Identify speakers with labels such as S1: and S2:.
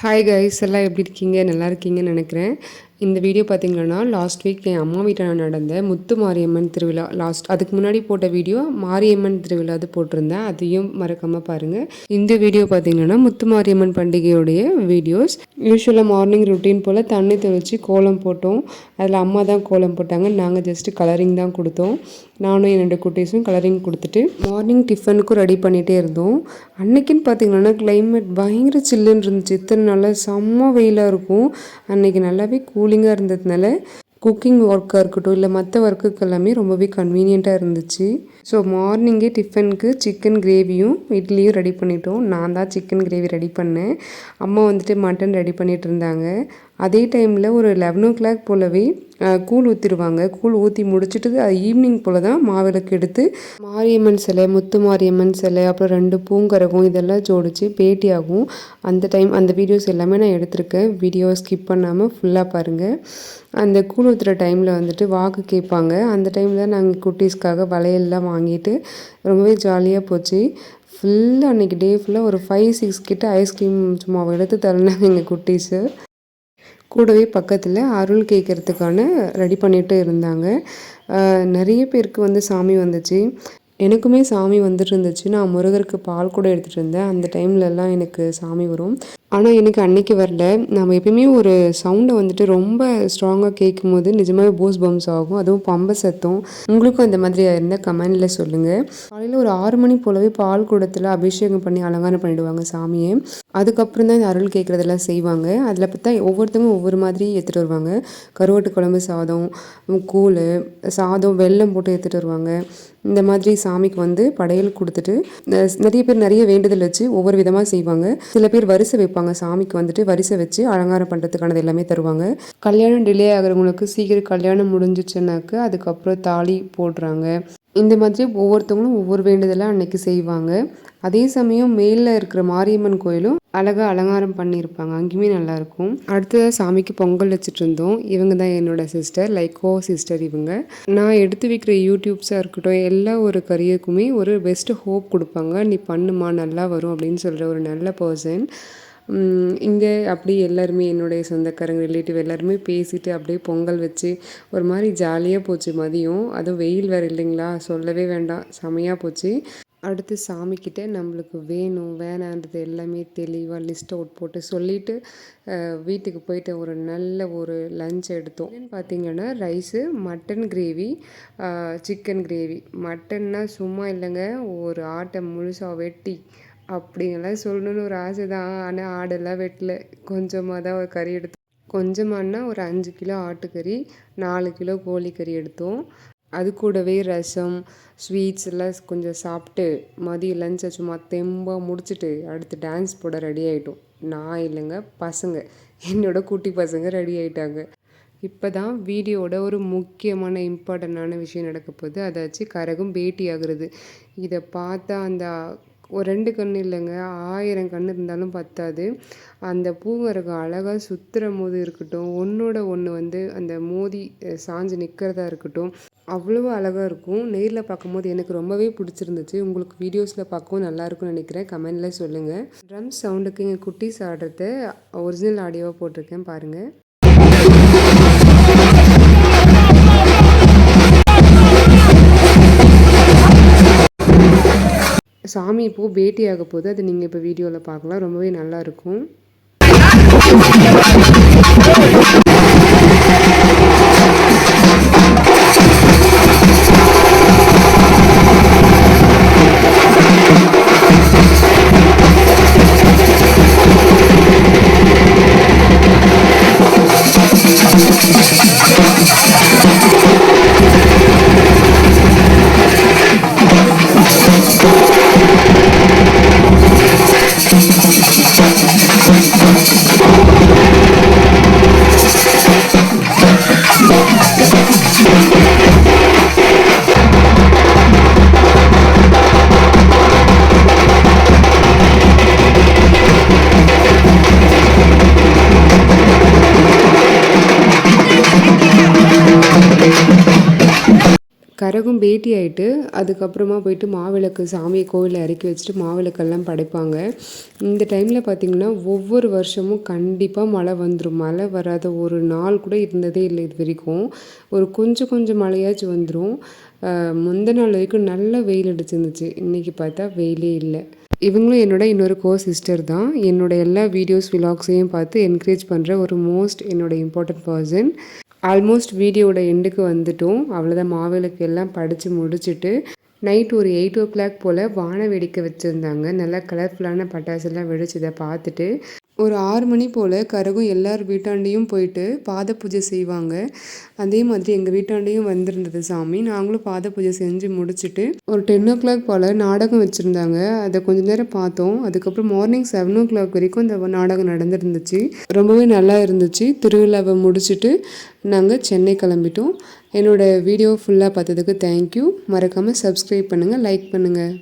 S1: Hi guys, எல்லாம் எப்படி இருக்கீங்க? நல்லா இருக்கீங்கன்னு நினைக்கிறேன். இந்த வீடியோ பார்த்தீங்கன்னா லாஸ்ட் வீக் என் அம்மா வீட்டில் நடந்த முத்து மாரியம்மன் திருவிழா. அதுக்கு முன்னாடி போட்ட வீடியோ மாரியம்மன் திருவிழா அது போட்டிருந்தேன், அதையும் மறக்காமல் பாருங்கள். இந்த வீடியோ பார்த்தீங்கன்னா முத்து மாரியம்மன் பண்டிகையுடைய வீடியோஸ். யூஸ்வலாக மார்னிங் ருட்டீன் போல் தண்ணி தெளித்து கோலம் போட்டோம். அதில் அம்மா தான் கோலம் போட்டாங்க, நாங்கள் ஜஸ்ட்டு கலரிங் தான் கொடுத்தோம். நானும் என்னோடய குட்டீஸும் கலரிங் கொடுத்துட்டு மார்னிங் டிஃபனுக்கும் ரெடி பண்ணிகிட்டே இருந்தோம். அன்றைக்கின்னு பார்த்தீங்கன்னா கிளைமேட் பயங்கர சில்லுன்னு இருந்துச்சு. இத்தனை நாளாக செம்ம வெயிலாக இருக்கும். அன்றைக்கி நல்லாவே கூலிங்காக இருந்ததுனால குக்கிங் ஒர்க்காக இருக்கட்டும் இல்லை மற்ற ஒர்க்குக்கு எல்லாமே ரொம்பவே கன்வீனியண்ட்டாக இருந்துச்சு. ஸோ மார்னிங்கே டிஃபனுக்கு சிக்கன் கிரேவியும் இட்லியும் ரெடி பண்ணிட்டோம். நான் தான் சிக்கன் கிரேவி ரெடி பண்ணேன், அம்மா வந்துட்டு மட்டன் ரெடி பண்ணிகிட்டு இருந்தாங்க. அதே டைமில் ஒரு 11 o'clock போலவே கூழ் ஊற்றிடுவாங்க. கூழ் ஊற்றி முடிச்சுட்டு ஈவினிங் போல் தான் மாவிளக்கு எடுத்து மாரியம்மன் சிலை, முத்து மாரியம்மன் சிலை, அப்புறம் 2 பூங்கரகம் இதெல்லாம் ஜோடிச்சு பேட்டி ஆகும். அந்த வீடியோஸ் எல்லாமே நான் எடுத்திருக்கேன். வீடியோ ஸ்கிப் பண்ணாமல் ஃபுல்லாக பாருங்கள். அந்த கூழ் ஊற்றுற டைமில் வந்துட்டு வாக்கு கேட்பாங்க. அந்த டைமில் நாங்கள் குட்டீஸ்க்காக வளையல்லாம் வாங்கிட்டு ரொம்பவே ஜாலியாக போச்சு. ஃபுல்லாக அன்றைக்கி டே ஃபுல்லாக ஒரு 5-6 கிட்ட ஐஸ்கிரீம் சும்மா எடுத்து தரனாங்க எங்கள் குட்டீஸு. கூடவே பக்கத்தில் அருள் கேட்குறதுக்கான ரெடி பண்ணிட்டு இருந்தாங்க. நிறைய பேருக்கு வந்து சாமி வந்துச்சு, எனக்குமே சாமி வந்துட்டு இருந்துச்சு. நான் முருகருக்கு பால் கூட எடுத்துகிட்டு இருந்தேன். அந்த டைம்லலாம் எனக்கு சாமி வரும், ஆனால் எனக்கு அன்றைக்கி வரல. நம்ம எப்பயுமே ஒரு சவுண்டை வந்துட்டு ரொம்ப ஸ்ட்ராங்காக கேட்கும் போது நிஜமாகவே பூஸ் பம்ஸ் ஆகும், அதுவும் பம்பை சத்தம். உங்களுக்கும் அந்த மாதிரி இருந்தால் கமெண்டில் சொல்லுங்கள். காலையில் ஒரு 6 மணி போலவே பால் குடத்தில் அபிஷேகம் பண்ணி அலங்காரம் பண்ணிவிடுவாங்க சாமியை. அதுக்கப்புறம் தான் இந்த அருள் கேட்குறதெல்லாம் செய்வாங்க. அதில் பார்த்தா ஒவ்வொருத்தவங்க ஒவ்வொரு மாதிரி எடுத்துகிட்டு வருவாங்க. கருவாட்டு குழம்பு சாதம், கூழ் சாதம், வெல்லம் போட்டு எடுத்துகிட்டு வருவாங்க. இந்த மாதிரி சாமிக்கு வந்து படையல் கொடுத்துட்டு நிறைய பேர் நிறைய வேண்டுதல் வச்சு ஒவ்வொரு விதமாக செய்வாங்க. சில பேர் வரிசை வைப்பாங்க, சாமிக்கு வந்துட்டு வரிசை வச்சு அலங்காரம் பண்ணுறதுக்கானது எல்லாமே தருவாங்க. கல்யாணம் டிலே ஆகிறவங்களுக்கு சீக்கிரம் கல்யாணம் முடிஞ்சிச்சுனாக்க அதுக்கப்புறம் தாலி போடுறாங்க. இந்த மாதிரி ஒவ்வொருத்தவங்களும் ஒவ்வொரு வேண்டுதலாக அன்னைக்கு செய்வாங்க. அதே சமயம் மேலில் இருக்கிற மாரியம்மன் கோயிலும் அழகாக அலங்காரம் பண்ணியிருப்பாங்க, அங்கேயுமே நல்லாயிருக்கும். அடுத்ததாக சாமிக்கு பொங்கல் வச்சுட்டு இருந்தோம். இவங்க தான் என்னோடய சிஸ்டர், லைக்கோ சிஸ்டர். இவங்க நான் எடுத்து வைக்கிற யூடியூப்ஸாக இருக்கட்டும் எல்லா ஒரு கரியருக்குமே ஒரு பெஸ்ட் ஹோப் கொடுப்பாங்க. நீ பண்ணுமா நல்லா வரும் அப்படின்னு சொல்கிற ஒரு நல்ல பர்சன். இங்கே அப்படி எல்லாருமே என்னுடைய சொந்தக்காரங்க ரிலேட்டிவ் எல்லாருமே பேசிட்டு அப்படியே பொங்கல் வச்சு ஒரு மாதிரி ஜாலியாக போச்சு மதியம். அதுவும் வெயில் வேறு இல்லைங்களா, சொல்லவே வேண்டாம், செமையாக போச்சு. அடுத்து சாமிக்கிட்ட நம்மளுக்கு வேணும் வேணான்றது எல்லாமே தெளிவாக லிஸ்ட் அவுட் போட்டு சொல்லிவிட்டு வீட்டுக்கு போயிட்டு ஒரு நல்ல ஒரு லஞ்ச் எடுத்தோம். பார்த்திங்கன்னா rice, mutton gravy, chicken gravy. மட்டன்னா சும்மா இல்லைங்க, ஒரு ஆட்டை முழுசாக வெட்டி அப்படிங்கெல்லாம் சொல்லணுன்னு ஒரு ஆசை தான். ஆனால் ஆடெல்லாம் வெட்டல, கொஞ்சமாக தான் ஒரு கறி எடுத்தோம். கொஞ்சமானா ஒரு 5 கிலோ ஆட்டுக்கறி, 4 கிலோ கோழிக்கறி எடுத்தோம். அது கூடவே ரசம், ஸ்வீட்ஸ் எல்லாம் கொஞ்சம் சாப்பிட்டு மதியம் லஞ்சை சும்மா தெம்பாக முடிச்சுட்டு அடுத்து டான்ஸ் போட ரெடி ஆகிட்டோம். நான் இல்லைங்க, பசங்க, என்னோட குட்டி பசங்க ரெடி ஆகிட்டாங்க. இப்போ தான் வீடியோட ஒரு முக்கியமான இம்பார்ட்டண்ட்டான விஷயம் நடக்க போகுது, அதாச்சும் கரகம் பேட்டி ஆகுறது. இதை பார்த்தா அந்த ஒரு 2 கண்ணு இல்லைங்க, 1000 கண்ணு இருந்தாலும் பத்தாது. அந்த பூங்கரகம் அழகாக சுற்றுற போது இருக்கட்டும், ஒன்றோட ஒன்று வந்து அந்த மோதி சாஞ்சு நிற்கிறதா இருக்கட்டும், அவ்வளோ அழகாக இருக்கும். நேரில் பார்க்கும்போது எனக்கு ரொம்பவே பிடிச்சிருந்துச்சு. உங்களுக்கு வீடியோஸில் பார்க்கவும் நல்லாயிருக்கும்னு நினைக்கிறேன், கமெண்டில் சொல்லுங்கள். ட்ரம் சவுண்டுக்கு எங்கள் குட்டீஸ் ஆடுறத ஒரிஜினல் ஆடியோவாக போட்டிருக்கேன் பாருங்கள். சாமி இப்போது பேட்டி ஆக போகுது, அது நீங்கள் இப்போ வீடியோவில் பார்க்கலாம், ரொம்பவே நல்லாயிருக்கும். கரகம் பேட்டி ஆகிட்டு அதுக்கப்புறமா போயிட்டு மாவிளக்கு சாமியை கோவிலில் இறக்கி வச்சுட்டு மாவிளக்கெல்லாம் படைப்பாங்க. இந்த டைமில் பார்த்திங்கன்னா ஒவ்வொரு வருஷமும் கண்டிப்பாக மழை வந்துடும். மழை வராத ஒரு நாள் கூட இருந்ததே இல்லை இது வரைக்கும். ஒரு கொஞ்சம் மழையாச்சும் வந்துடும். முந்த நாள் வரைக்கும் நல்லா வெயில் அடிச்சிருந்துச்சு. இன்றைக்கி பார்த்தா வெயிலே இல்லை. இவங்களும் என்னோட இன்னொரு சிஸ்டர் தான். என்னோட எல்லா வீடியோஸ் விலாக்ஸையும் பார்த்து என்கரேஜ் பண்ணுற ஒரு என்னோட இம்பார்ட்டன்ட் பர்சன். ஆல்மோஸ்ட் வீடியோட எண்டுக்கு வந்துட்டோம். அவ்வளோதான், மாவிளக்கு எல்லாம் படித்து முடிச்சுட்டு நைட் ஒரு 8 போல் வான வேடிக்கை வச்சுருந்தாங்க. நல்லா கலர்ஃபுல்லான பட்டாசுலாம் வெடிச்சதை பார்த்துட்டு ஒரு 6 மணி போல் கரகம் எல்லார் வீட்டாண்டையும் போயிட்டு பாத பூஜை செய்வாங்க. அதே மாதிரி எங்கள் வீட்டாண்டையும் வந்திருந்தது சாமி. நாங்களும் பாத பூஜை செஞ்சு முடிச்சுட்டு ஒரு 10 போல் நாடகம் வச்சுருந்தாங்க. அதை கொஞ்சம் நேரம் பார்த்தோம். அதுக்கப்புறம் மார்னிங் 7 வரைக்கும் இந்த நாடகம் நடந்துருந்துச்சு. ரொம்பவே நல்லா இருந்துச்சு. திருவிழாவை முடிச்சுட்டு நாங்கள் சென்னை கிளம்பிட்டோம். என்னோடய வீடியோ ஃபுல்லாக பார்த்ததுக்கு தேங்க்யூ. மறக்காமல் சப்ஸ்கிரைப் பண்ணுங்கள், லைக் பண்ணுங்கள்.